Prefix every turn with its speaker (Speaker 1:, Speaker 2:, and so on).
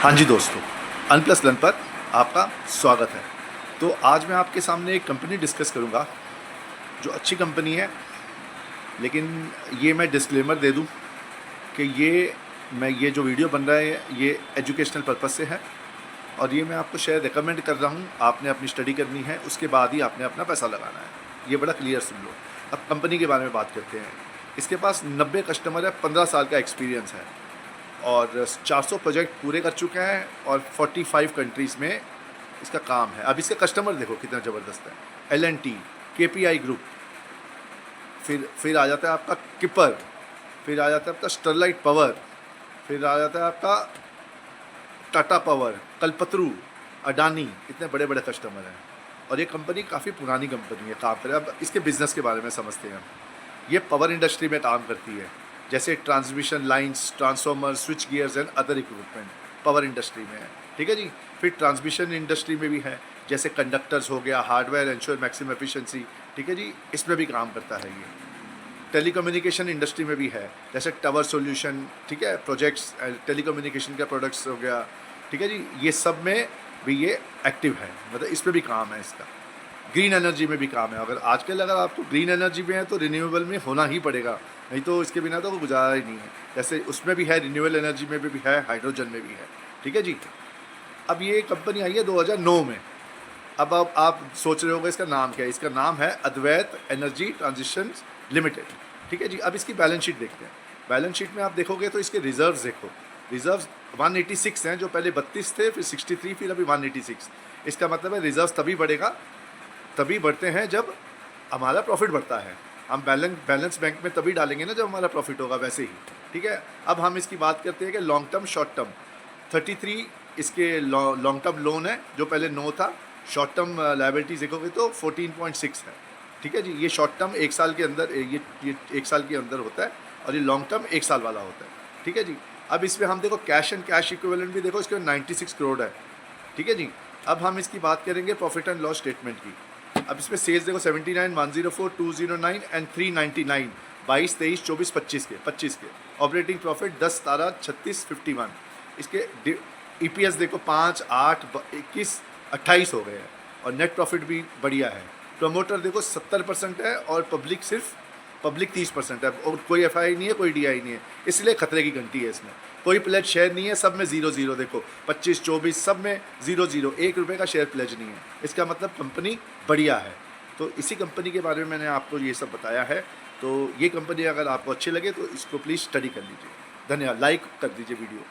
Speaker 1: हाँ जी दोस्तों, अनप्लस लर्न पर आपका स्वागत है। तो आज मैं आपके सामने एक कंपनी डिस्कस करूँगा जो अच्छी कंपनी है, लेकिन ये मैं डिस्क्लेमर दे दूँ कि ये जो वीडियो बन रहा है ये एजुकेशनल पर्पस से है और ये मैं आपको शायद रिकमेंड कर रहा हूँ। आपने अपनी स्टडी करनी है, उसके बाद ही आपने अपना पैसा लगाना है। ये बड़ा क्लियर सुन लो। अब कंपनी के बारे में बात करते हैं। इसके पास 90 कस्टमर है, 15 साल का एक्सपीरियंस है और 400 प्रोजेक्ट पूरे कर चुके हैं और 45 कंट्रीज़ में इसका काम है। अब इसके कस्टमर देखो कितना ज़बरदस्त है। L&T, KPI ग्रुप, फिर आ जाता है आपका किपर, फिर आ जाता है आपका स्टरलाइट पावर, फिर आ जाता है आपका टाटा पावर, कल्पतरू, अडानी। इतने बड़े बड़े कस्टमर हैं और ये कंपनी काफ़ी पुरानी कंपनी है, काम करे। अब इसके बिज़नेस के बारे में समझते हैं हम। ये पावर इंडस्ट्री में काम करती है, जैसे transmission lines, transformer, switch gears and other equipment power industry में है। ठीक है जी। फिर ट्रांसमिशन इंडस्ट्री में भी है, जैसे कंडक्टर्स हो गया, हार्डवेयर एंश्योर मैक्सिमम एफिशिएंसी। ठीक है जी, इसमें भी काम करता है ये। टेलीकम्युनिकेशन इंडस्ट्री में भी है, जैसे टावर सॉल्यूशन, ठीक है, प्रोजेक्ट्स, टेलीकम्युनिकेशन का प्रोडक्ट्स हो गया। ठीक है जी, ये सब में भी ये एक्टिव है, मतलब इस पर भी काम है इसका। ग्रीन एनर्जी में भी काम है। अगर आपको ग्रीन एनर्जी में है तो रिन्यूएबल में होना ही पड़ेगा, नहीं तो इसके बिना तो गुजारा ही नहीं है। जैसे उसमें भी है, रिन्यूएबल एनर्जी में भी है, हाइड्रोजन में भी है। ठीक है जी। अब ये कंपनी आई है 2009 में। अब आप सोच रहे होगे इसका नाम क्या है। इसका नाम है अद्वैत एनर्जी ट्रांजिशन लिमिटेड। ठीक है जी। अब इसकी बैलेंस शीट देखते हैं। बैलेंस शीट में आप देखोगे तो इसके रिजर्व्स देखो। रिजर्व्स 186 हैं, जो पहले 32 थे, फिर 63, फिर अभी 186। इसका मतलब है रिजर्व्स तभी बढ़ते हैं जब हमारा प्रॉफिट बढ़ता है। हम बैलेंस बैंक में तभी डालेंगे ना जब हमारा प्रॉफिट होगा, वैसे ही। ठीक है। अब हम इसकी बात करते हैं कि लॉन्ग टर्म, शॉर्ट टर्म। 33 इसके लॉन्ग टर्म लोन है, जो पहले 9 था। शॉर्ट टर्म लायबिलिटीज देखोगे तो 14.6 है। ठीक है जी। ये शॉर्ट टर्म 1 साल के अंदर, ये 1 साल के अंदर होता है और ये लॉन्ग टर्म 1 साल वाला होता है। ठीक है जी। अब इसमें हम देखो कैश एंड कैश इक्विवेलेंट भी देखो, इसके 96 करोड़ है। ठीक है जी। अब हम इसकी बात करेंगे प्रॉफिट एंड लॉस स्टेटमेंट की। अब इसमें सेल्स देखो 79, 104, 209 एंड 399, 22, 23, 24, 25 के। Operating profit 10, 17, 36, 51। इसके EPS देखो 5, 8, 21, 28 हो गए हैं और नेट प्रॉफिट भी बढ़िया है। प्रमोटर देखो 70% है और पब्लिक 30% है। और कोई FI नहीं है, कोई DI नहीं है, इसलिए खतरे की घंटी है इसमें। कोई प्लेज शेयर नहीं है, सब में 0-0 देखो, 25, 24 सब में 0-0, 1 रुपये का शेयर प्लेज नहीं है। इसका मतलब कंपनी बढ़िया है। तो इसी कंपनी के बारे में मैंने आपको ये सब बताया है। तो ये कंपनी अगर आपको अच्छी लगे तो इसको प्लीज़ स्टडी कर लीजिए। धन्यवाद। लाइक कर दीजिए वीडियो।